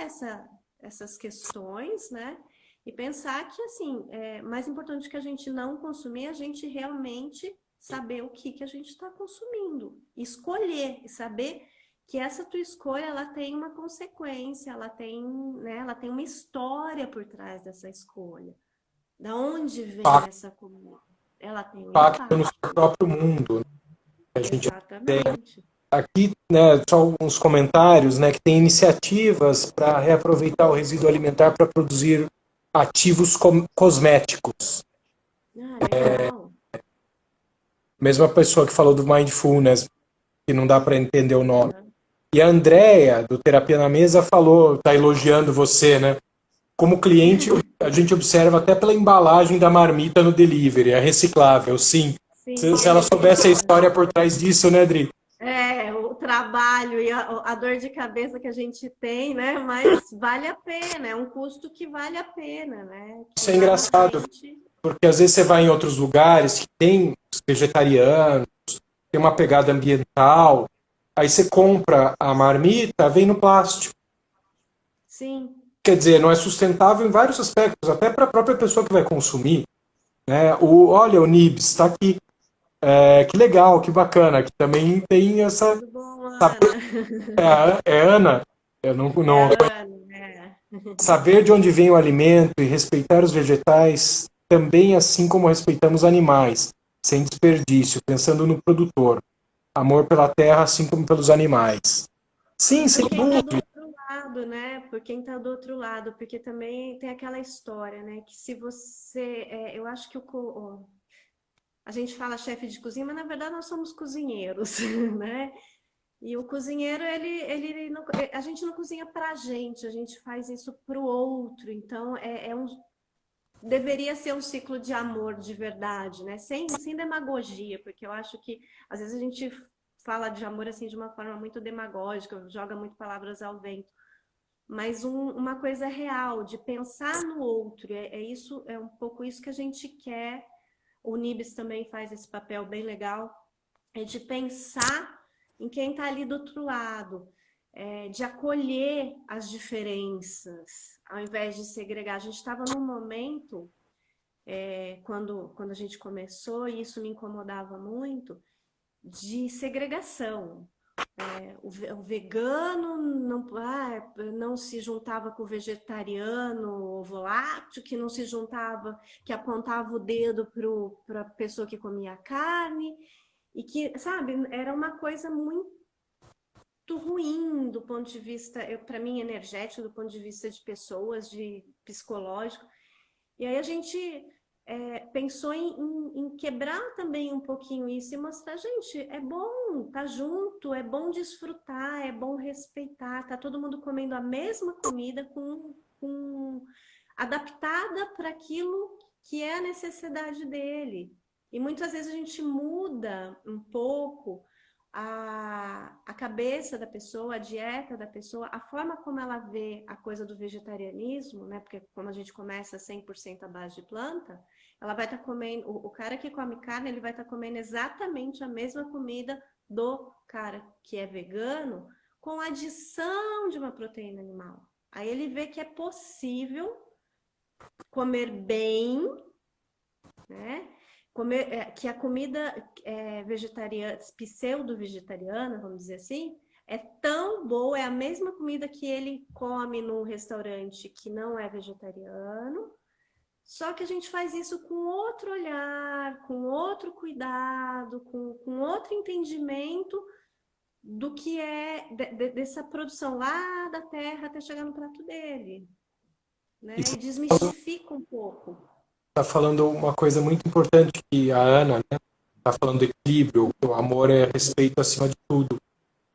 essas questões, né? E pensar que, assim, é mais importante que a gente não consumir, a gente realmente saber o que a gente está consumindo. Escolher e saber que essa tua escolha, ela tem uma consequência, ela tem uma história por trás dessa escolha. Da onde vem essa comida? Ela tem um Impacto no impacto. seu próprio mundo. Né? A gente tem Exatamente. aqui, né, só alguns comentários, né, que tem iniciativas para reaproveitar o resíduo alimentar para produzir ativos cosméticos. Legal. Mesma pessoa que falou do Mindfulness, que não dá para entender o nome. Uhum. E a Andrea, do Terapia na Mesa, falou, tá elogiando você, né? Como cliente, a gente observa até pela embalagem da marmita no delivery, é reciclável, sim. Sim, Se é ela soubesse a reciclável. história por trás disso, né, Adri? O trabalho e a dor de cabeça que a gente tem, né? Mas vale a pena, é um custo que vale a pena, né? Isso Que é lá na engraçado, frente. porque às vezes você vai em outros lugares que tem vegetariano, tem uma pegada ambiental, aí você compra a marmita, vem no plástico. Sim, Quer dizer, não é sustentável em vários aspectos, até para a própria pessoa que vai consumir. Né? Olha, o Nibs está aqui. Que legal, que bacana. Que também tem essa. tudo bom, Ana? É Ana. Eu É não. a Ana, é. Saber de onde vem o alimento e respeitar os vegetais, também assim como respeitamos animais, sem desperdício, pensando no produtor. Amor pela terra, assim como pelos animais. E Sim, por sem quem está do dúvida. outro lado, né? Por quem está do outro lado, porque também tem aquela história, né? Que se você. Eu acho que a gente fala chefe de cozinha, mas na verdade nós somos cozinheiros, né? E o cozinheiro, ele não, a gente não cozinha para a gente faz isso para o outro. Então, deveria ser um ciclo de amor de verdade, né? Sem demagogia, porque eu acho que às vezes a gente fala de amor assim de uma forma muito demagógica, joga muito palavras ao vento. Mas uma coisa real, de pensar no outro, isso, é um pouco isso que a gente quer. O Nibs também faz esse papel bem legal, é de pensar em quem está ali do outro lado, de acolher as diferenças, ao invés de segregar. A gente estava num momento, quando a gente começou, e isso me incomodava muito, de segregação. O vegano não se juntava com o vegetariano, o volátil, que não se juntava, que apontava o dedo para a pessoa que comia carne, e que, sabe, era uma coisa muito ruim do ponto de vista, para mim, energético, do ponto de vista de pessoas, de psicológico. E aí a gente pensou em quebrar também um pouquinho isso e mostrar, gente, é bom tá junto, é bom desfrutar, é bom respeitar, tá todo mundo comendo a mesma comida adaptada para aquilo que é a necessidade dele. E muitas vezes a gente muda um pouco a cabeça da pessoa, a dieta da pessoa, a forma como ela vê a coisa do vegetarianismo, né? Porque como a gente começa 100% à base de planta, ela vai estar comendo, o cara que come carne, ele vai estar comendo exatamente a mesma comida do cara que é vegano, com adição de uma proteína animal. Aí ele vê que é possível comer bem, né? Que a comida vegetariana, pseudo-vegetariana, vamos dizer assim, é tão boa, é a mesma comida que ele come num restaurante que não é vegetariano, só que a gente faz isso com outro olhar, com outro cuidado, com outro entendimento do que é dessa produção lá da terra até chegar no prato dele, né? E desmistifica um pouco. Está falando uma coisa muito importante que a Ana, né, está falando do equilíbrio, que o amor é respeito acima de tudo.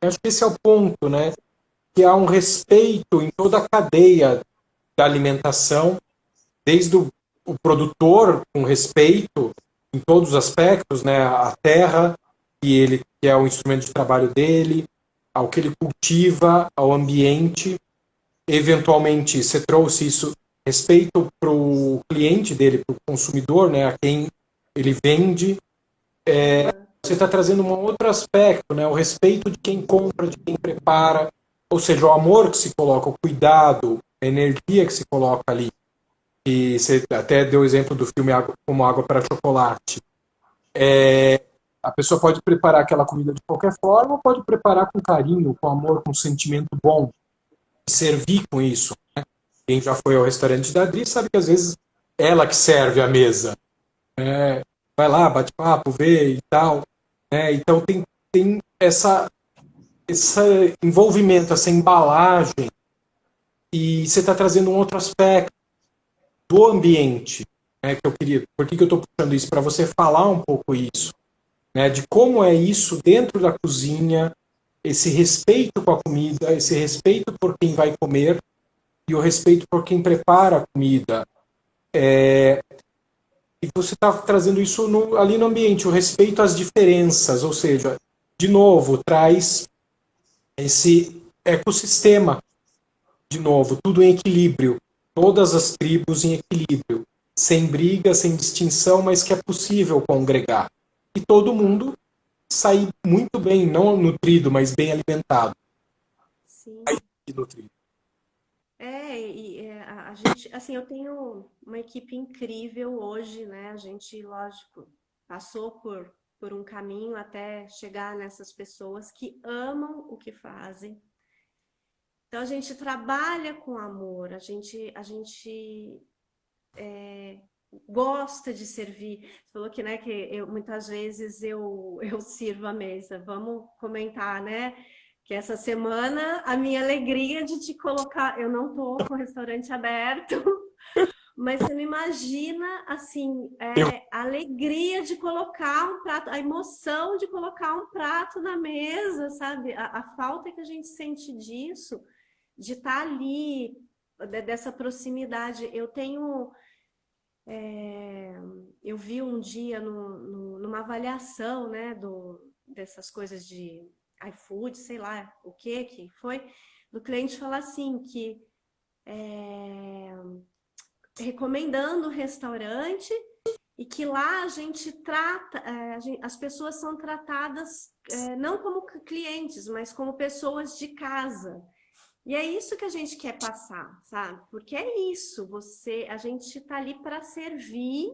Eu acho que esse é o ponto, né? Que há um respeito em toda a cadeia da alimentação, desde o produtor com respeito em todos os aspectos, né? A terra, que é o instrumento de trabalho dele, ao que ele cultiva, ao ambiente. Eventualmente, você trouxe isso, respeito para o cliente dele, para o consumidor, né? A quem ele vende. Você está trazendo um outro aspecto, né? O respeito de quem compra, de quem prepara, ou seja, o amor que se coloca, o cuidado, a energia que se coloca ali. E você até deu o exemplo do filme Como Água para Chocolate. A pessoa pode preparar aquela comida de qualquer forma, ou pode preparar com carinho, com amor, com um sentimento bom, e servir com isso. Né? Quem já foi ao restaurante da Adri sabe que às vezes ela que serve a mesa. Vai lá, bate papo, vê e tal. Né? Então tem esse envolvimento, essa embalagem, e você está trazendo um outro aspecto. do ambiente, né, que eu queria, por que eu estou puxando isso? Para você falar um pouco isso, né, de como é isso dentro da cozinha, esse respeito com a comida, esse respeito por quem vai comer e o respeito por quem prepara a comida. E você está trazendo isso ali no ambiente, o respeito às diferenças, ou seja, de novo, traz esse ecossistema, de novo, tudo em equilíbrio, todas as tribos em equilíbrio, sem briga, sem distinção, mas que é possível congregar. E todo mundo sair muito bem, não nutrido, mas bem alimentado. Sim. E nutrido. A gente, assim, eu tenho uma equipe incrível hoje, né? A gente, lógico, passou por um caminho até chegar nessas pessoas que amam o que fazem. Então a gente trabalha com amor, a gente gosta de servir. Você falou que, né, que muitas vezes eu sirvo a mesa. Vamos comentar, né? Que essa semana a minha alegria de te colocar, eu não tô com o restaurante aberto, mas você não imagina assim, a alegria de colocar um prato, a emoção de colocar um prato na mesa, sabe? A falta que a gente sente disso, de estar ali, dessa proximidade. Eu vi um dia numa avaliação, né, dessas coisas de iFood, sei lá o que foi, do cliente falar assim, que recomendando o restaurante e que lá a gente trata, as pessoas são tratadas não como clientes, mas como pessoas de casa. E é isso que a gente quer passar, sabe? Porque é isso, a gente está ali para servir,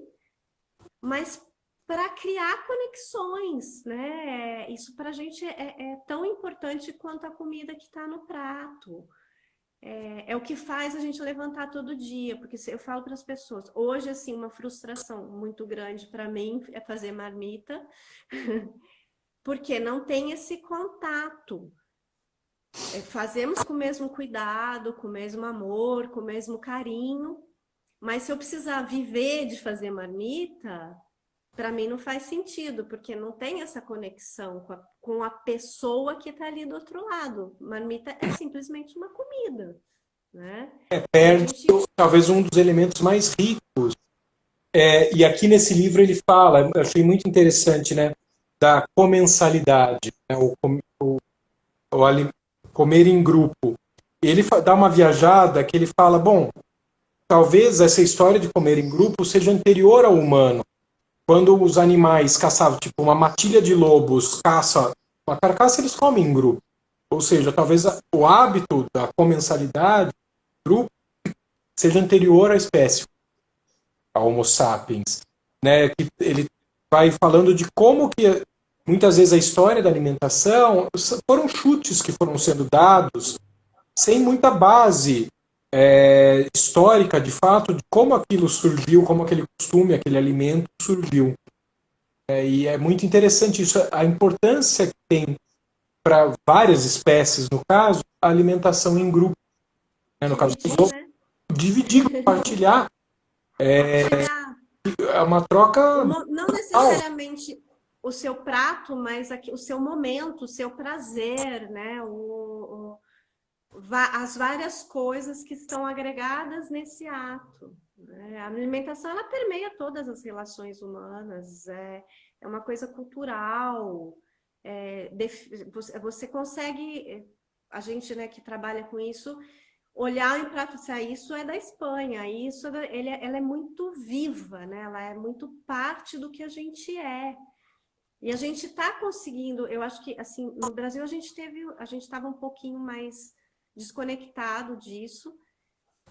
mas para criar conexões, né? Isso para a gente é tão importante quanto a comida que está no prato. É o que faz a gente levantar todo dia, porque eu falo para as pessoas, hoje, assim, uma frustração muito grande para mim é fazer marmita, porque não tem esse contato. Fazemos com o mesmo cuidado, com o mesmo amor, com o mesmo carinho, mas se eu precisar viver de fazer marmita, para mim não faz sentido, porque não tem essa conexão com a pessoa que está ali do outro lado. Marmita é simplesmente uma comida, né? E a Perde gente... talvez um dos elementos mais ricos. E aqui nesse livro ele fala, eu achei muito interessante, né, da comensalidade, né, o comer em grupo. Ele dá uma viajada que ele fala, bom, talvez essa história de comer em grupo seja anterior ao humano. Quando os animais caçavam, tipo uma matilha de lobos caça uma carcaça, eles comem em grupo. Ou seja, talvez o hábito da comensalidade, grupo, seja anterior à espécie, ao Homo sapiens. Né? Que ele vai falando de como que muitas vezes a história da alimentação foram chutes que foram sendo dados sem muita base histórica, de fato, de como aquilo surgiu, como aquele costume, aquele alimento surgiu. E é muito interessante isso, a importância que tem para várias espécies, no caso, a alimentação em grupo. Né? No caso, Dividir, né? dividir, compartilhar. Partilhar. É uma troca. Não necessariamente o seu prato, mas o seu momento, o seu prazer, né? As várias coisas que estão agregadas nesse ato. Né? A alimentação, ela permeia todas as relações humanas, é uma coisa cultural, você consegue, a gente, né, que trabalha com isso, olhar e para isso é da Espanha, isso ela é muito viva, né? Ela é muito parte do que a gente é. E a gente está conseguindo, eu acho que assim, no Brasil a gente estava um pouquinho mais desconectado disso,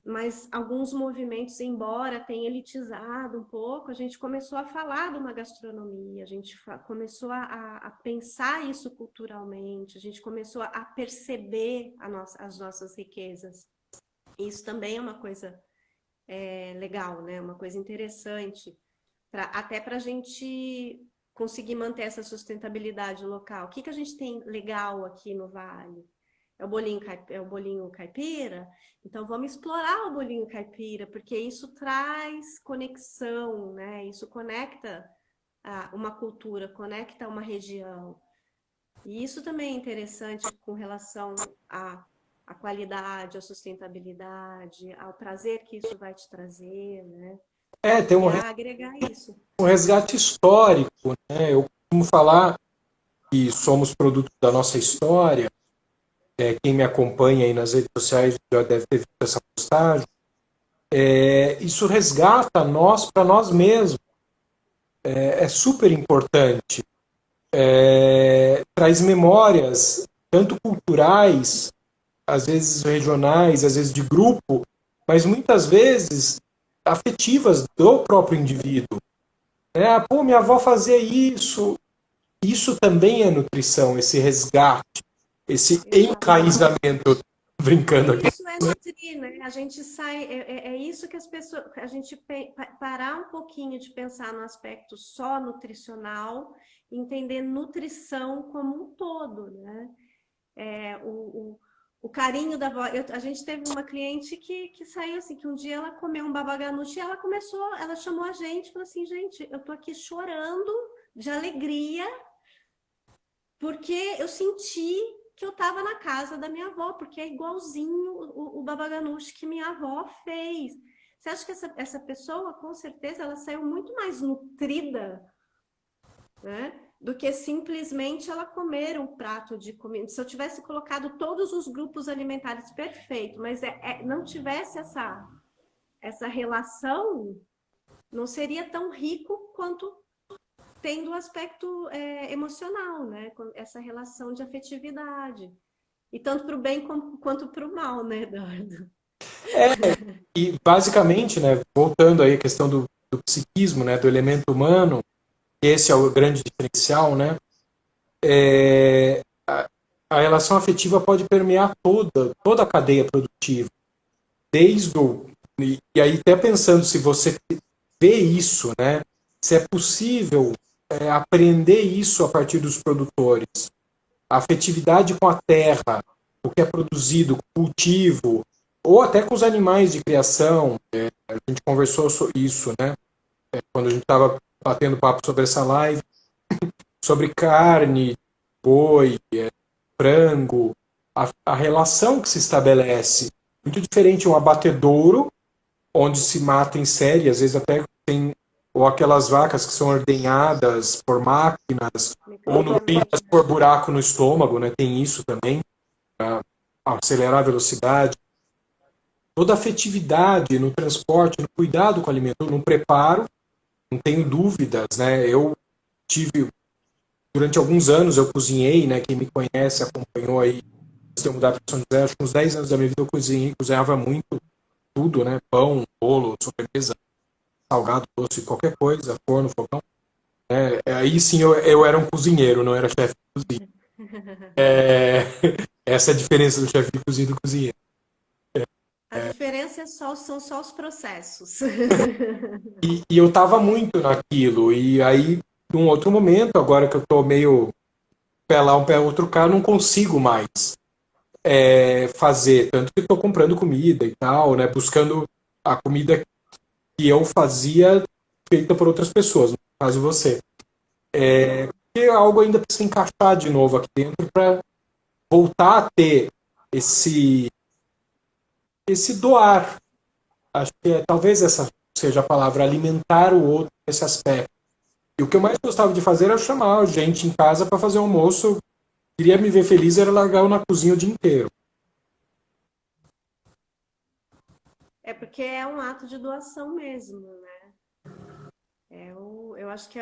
mas alguns movimentos, embora tenha elitizado um pouco, a gente começou a falar de uma gastronomia, a gente começou a pensar isso culturalmente, a gente começou a perceber as nossas riquezas. Isso também é uma coisa legal, né? Uma coisa interessante, até para a gente conseguir manter essa sustentabilidade local. O que a gente tem legal aqui no Vale? é o bolinho caipira, então vamos explorar o bolinho caipira, porque isso traz conexão, né? Isso conecta uma cultura, conecta uma região. E isso também é interessante com relação à qualidade, à sustentabilidade, ao prazer que isso vai te trazer, né? Tem E a agregar isso. um resgate histórico, né? Eu costumo falar que somos produto da nossa história. Quem me acompanha aí nas redes sociais já deve ter visto essa postagem. Isso resgata nós para nós mesmos. É super importante. Traz memórias, tanto culturais, às vezes regionais, às vezes de grupo, mas muitas vezes afetivas do próprio indivíduo. Pô, minha avó fazia isso. Isso também é nutrição, esse resgate, esse Exatamente. enraizamento, brincando E aqui. isso é nutrir, né? A gente sai, é isso que as pessoas, a gente parar um pouquinho de pensar no aspecto só nutricional, entender nutrição como um todo, né? É, o carinho da avó. A gente teve uma cliente que saiu assim, que um dia ela comeu um baba ganoush e ela chamou a gente, falou assim, gente, eu tô aqui chorando de alegria porque eu senti que eu estava na casa da minha avó, porque é igualzinho o baba ganoush que minha avó fez. Você acha que essa pessoa, com certeza, ela saiu muito mais nutrida, né, do que simplesmente ela comer um prato de comida. Se eu tivesse colocado todos os grupos alimentares perfeito, mas não tivesse essa relação, não seria tão rico quanto tendo o aspecto emocional, né? Essa relação de afetividade. E tanto para o bem quanto para o mal, né, Eduardo? E basicamente, né, voltando aí à questão do psiquismo, né, do elemento humano, esse é o grande diferencial, né? A relação afetiva pode permear toda a cadeia produtiva, desde o e aí até pensando se você vê isso, né? Se é possível aprender isso a partir dos produtores, a afetividade com a terra, o que é produzido, cultivo, ou até com os animais de criação. A gente conversou sobre isso, né? Quando a gente estava batendo papo sobre essa live, sobre carne, boi, frango, a relação que se estabelece. Muito diferente um abatedouro, onde se mata em série, às vezes até tem ou aquelas vacas que são ordenhadas por máquinas, ou nutridas Mecanicamente, né? por buraco no estômago, né? Tem isso também, para acelerar a velocidade. Toda a afetividade no transporte, no cuidado com o alimento, no preparo, não tenho dúvidas, né? Eu tive, durante alguns anos, eu cozinhei, né? Quem me conhece, acompanhou aí, antes de eu mudar para São José, acho que uns 10 anos da minha vida eu cozinhei, cozinhava muito, tudo, né? Pão, bolo, sobremesa, salgado, doce, qualquer coisa, forno, fogão. Aí sim eu era um cozinheiro, não era chefe de cozinha. É, essa é a diferença do chefe de cozinha e do cozinheiro. A diferença são só os processos. E eu estava muito naquilo. E aí, num outro momento, agora que eu estou meio pé lá, um pé outro cá, não consigo mais fazer. Tanto que estou comprando comida e tal, né? Buscando a comida que eu fazia feita por outras pessoas, no caso você. Porque algo ainda precisa encaixar de novo aqui dentro para voltar a ter esse, esse doar. Acho que talvez essa seja a palavra, alimentar o outro nesse aspecto. E o que eu mais gostava de fazer era chamar gente em casa para fazer almoço. Queria me ver feliz, era largar eu na cozinha o dia inteiro. É porque é um ato de doação mesmo, né? Eu acho que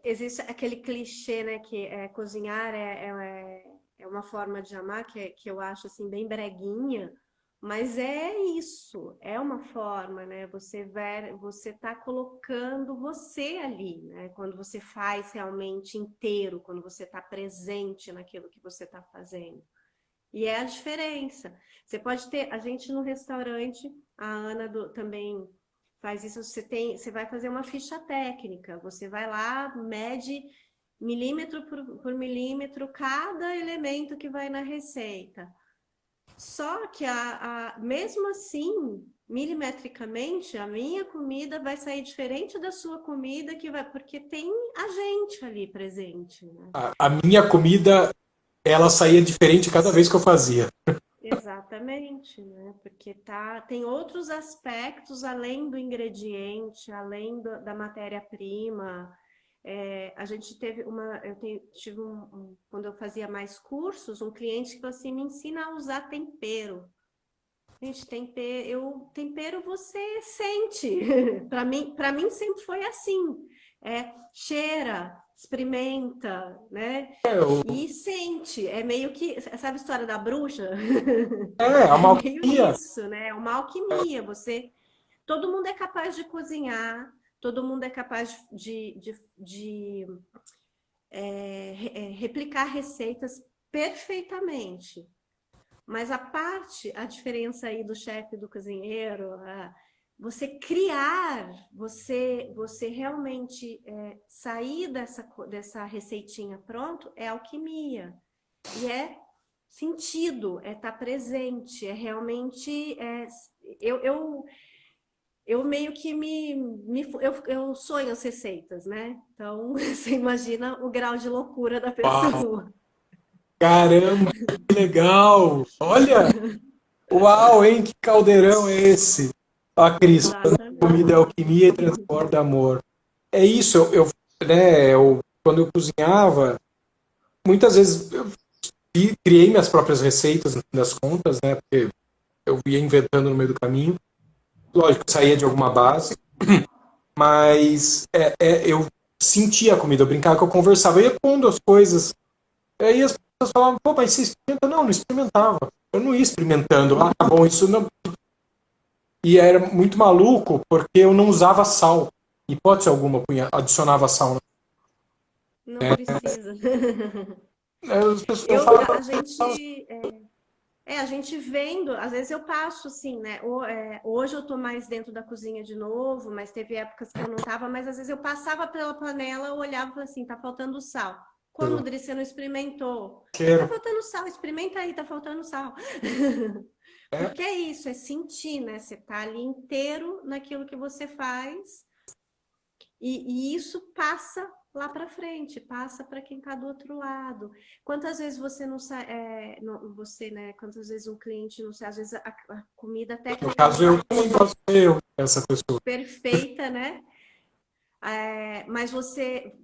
existe aquele clichê, né, que cozinhar é uma forma de amar que eu acho assim bem breguinha, mas é isso, é uma forma, né? Você tá colocando você ali, né? Quando você faz realmente inteiro, quando você está presente naquilo que você está fazendo. E é a diferença. Você pode ter, a gente no restaurante, a Ana também faz isso, você vai fazer uma ficha técnica, você vai lá, mede milímetro por milímetro, cada elemento que vai na receita. Só que mesmo assim, milimetricamente, a minha comida vai sair diferente da sua comida, porque tem a gente ali presente, né? A minha comida, ela saía diferente cada vez que eu fazia. Exatamente, né? Porque tem outros aspectos além do ingrediente, além da matéria-prima. A gente teve tive quando eu fazia mais cursos, um cliente que falou assim, me ensina a usar tempero. Gente, tempero você sente. Para mim sempre foi assim. Cheira, experimenta, né? Eu, E sente. É meio que, sabe a história da bruxa? a É meio malquia. isso, né? É uma alquimia. Todo mundo é capaz de cozinhar, todo mundo é capaz de replicar receitas perfeitamente. Mas a diferença aí do chefe e do cozinheiro, você criar, você realmente sair dessa receitinha pronto, é alquimia. E é sentido, é estar presente, é realmente. Eu meio que eu sonho as receitas, né? Então, você imagina o grau de loucura da Uau, pessoa. caramba, que legal! Olha, uau, hein? Que caldeirão é esse? Ah, Cris, comida é Exatamente. alquimia e transporta amor. É isso, quando eu cozinhava, muitas vezes eu criei minhas próprias receitas no fim das contas, né? Porque eu ia inventando no meio do caminho. Lógico, saía de alguma base, mas eu sentia a comida, eu brincava que eu conversava, eu ia pondo as coisas. Aí as pessoas falavam, pô, mas você experimenta? Não, não experimentava. Eu não ia experimentando. Ah, tá bom, isso não. E era muito maluco porque eu não usava sal. Hipótese alguma, adicionava sal. Não precisa. Eu falava, A gente vendo, às vezes eu passo assim, né? Hoje eu tô mais dentro da cozinha de novo, mas teve épocas que eu não tava, mas às vezes eu passava pela panela, eu olhava e falava assim, tá faltando sal. Como, Dri, você não experimentou? Tá quero. faltando sal, experimenta aí, tá faltando sal. É, Porque é isso, é sentir, né? Você tá ali inteiro naquilo que você faz e isso passa lá para frente, passa para quem está do outro lado. Quantas vezes você não sai, você, né? Quantas vezes um cliente não sai, às vezes a comida no caso, tecnicamente eu é também posso ser eu, essa pessoa. perfeita, né? Mas você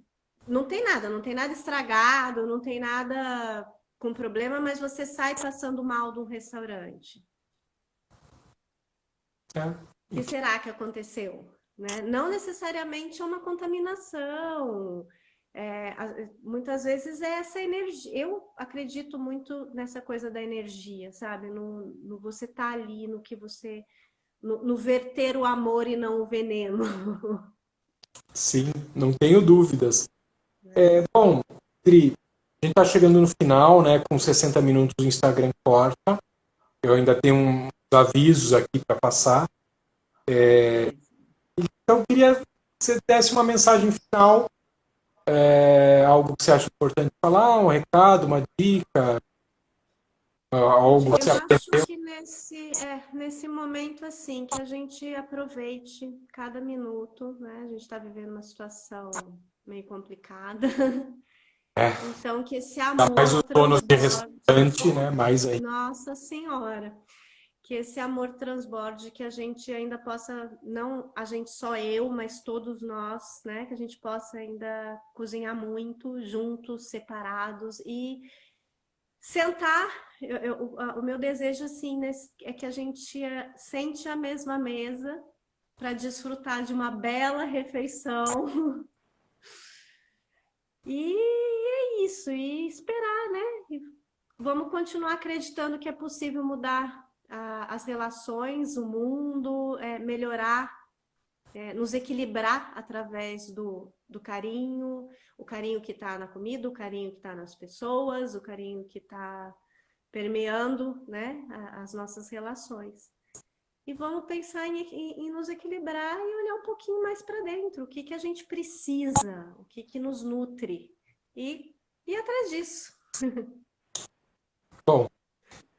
não tem nada estragado, não tem nada com problema, mas você sai passando mal de um restaurante. É. O que será que aconteceu? Né? Não necessariamente é uma contaminação. Muitas vezes é essa energia. Eu acredito muito nessa coisa da energia, sabe? No você estar ali, no que você. No verter o amor e não o veneno. Sim, não tenho dúvidas. Bom, Tri, a gente está chegando no final, né? Com 60 minutos o Instagram corta. Eu ainda tenho uns avisos aqui para passar. Beleza. Então, eu queria que você desse uma mensagem final, algo que você acha importante falar, um recado, uma dica, algo que Eu você acho aprendeu. que nesse momento, assim, que a gente aproveite cada minuto, né? A gente está vivendo uma situação meio complicada. É, Então, que esse mais amor os donos de transborde. restaurante, né? Mais aí. Nossa Senhora! Que esse amor transborde, que a gente ainda possa, não a gente só eu, mas todos nós, né? Que a gente possa ainda cozinhar muito, juntos, separados e sentar. O meu desejo, assim, é que a gente sente a mesma mesa para desfrutar de uma bela refeição. E é isso, e esperar, né? E vamos continuar acreditando que é possível mudar as relações, o mundo, melhorar, nos equilibrar através do carinho, o carinho que está na comida, o carinho que está nas pessoas, o carinho que está permeando, né, as nossas relações. E vamos pensar em nos equilibrar e olhar um pouquinho mais para dentro. O que a gente precisa? O que nos nutre? e ir atrás disso. Bom,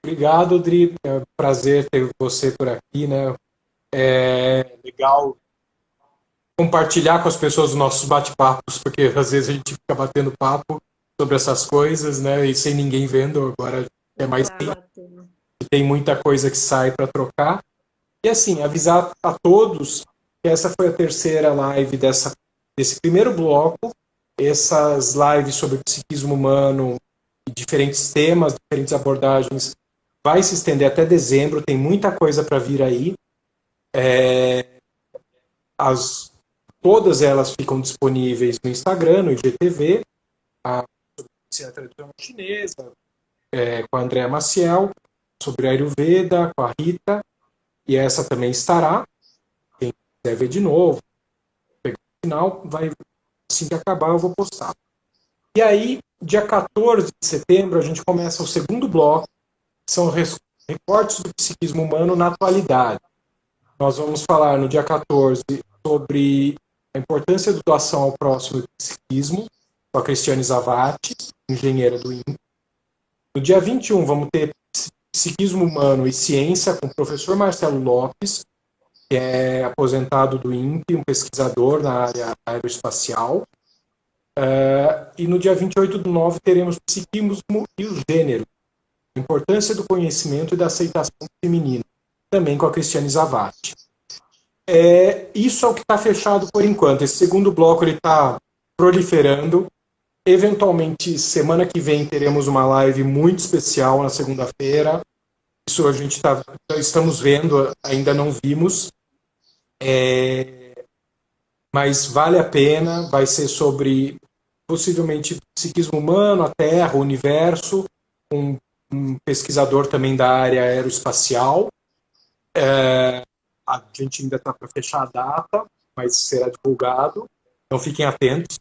obrigado, Dri. É um prazer ter você por aqui, né? É legal compartilhar com as pessoas os nossos bate-papos, porque às vezes a gente fica batendo papo sobre essas coisas, né? E sem ninguém vendo, agora é mais Exato. tem muita coisa que sai para trocar. E assim, avisar a todos que essa foi a terceira live desse primeiro bloco. Essas lives sobre psiquismo humano e diferentes temas, diferentes abordagens, vai se estender até dezembro, tem muita coisa para vir aí. Todas elas ficam disponíveis no Instagram, no IGTV, a medicina tradicional chinesa, com a Andréa Maciel, sobre a Ayurveda, com a Rita, e essa também estará. Quem quiser ver de novo, pegar o final, vai, assim que acabar eu vou postar. E aí, dia 14 de setembro, a gente começa o segundo bloco, que são recortes do psiquismo humano na atualidade. Nós vamos falar no dia 14 sobre a importância da doação ao próximo do psiquismo, com a Cristiane Zavatti, engenheira do INPE. No dia 21, vamos ter psiquismo humano e ciência, com o professor Marcelo Lopes, que é aposentado do INPE, um pesquisador na área aeroespacial. E no dia 28/9 teremos psiquismo e o gênero, a importância do conhecimento e da aceitação feminina, também com a Cristiane Zavatti. Isso é o que está fechado por enquanto. Esse segundo bloco está proliferando. Eventualmente, semana que vem, teremos uma live muito especial na segunda-feira. Isso a gente estamos vendo, ainda não vimos. Mas vale a pena. Vai ser sobre, possivelmente, psiquismo humano, a Terra, o universo. Um pesquisador também da área aeroespacial. A gente ainda está para fechar a data, mas será divulgado. Então fiquem atentos.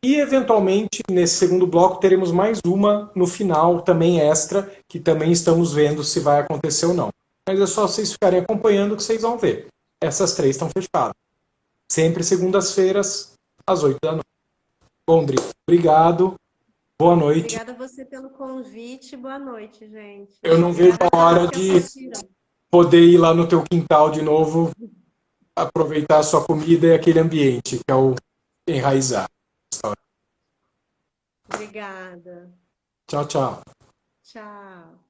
E, eventualmente, nesse segundo bloco, teremos mais uma no final, também extra, que também estamos vendo se vai acontecer ou não. Mas é só vocês ficarem acompanhando que vocês vão ver. Essas 3 estão fechadas. Sempre segundas-feiras, às 8 da noite. Bom, Dri, obrigado. Boa noite. Obrigada a você pelo convite. Boa noite, gente. Eu não vejo Obrigada a hora todos que de assistiram. poder ir lá no teu quintal de novo, aproveitar a sua comida e aquele ambiente, que é o enraizar. Obrigada. Tchau, tchau. Tchau.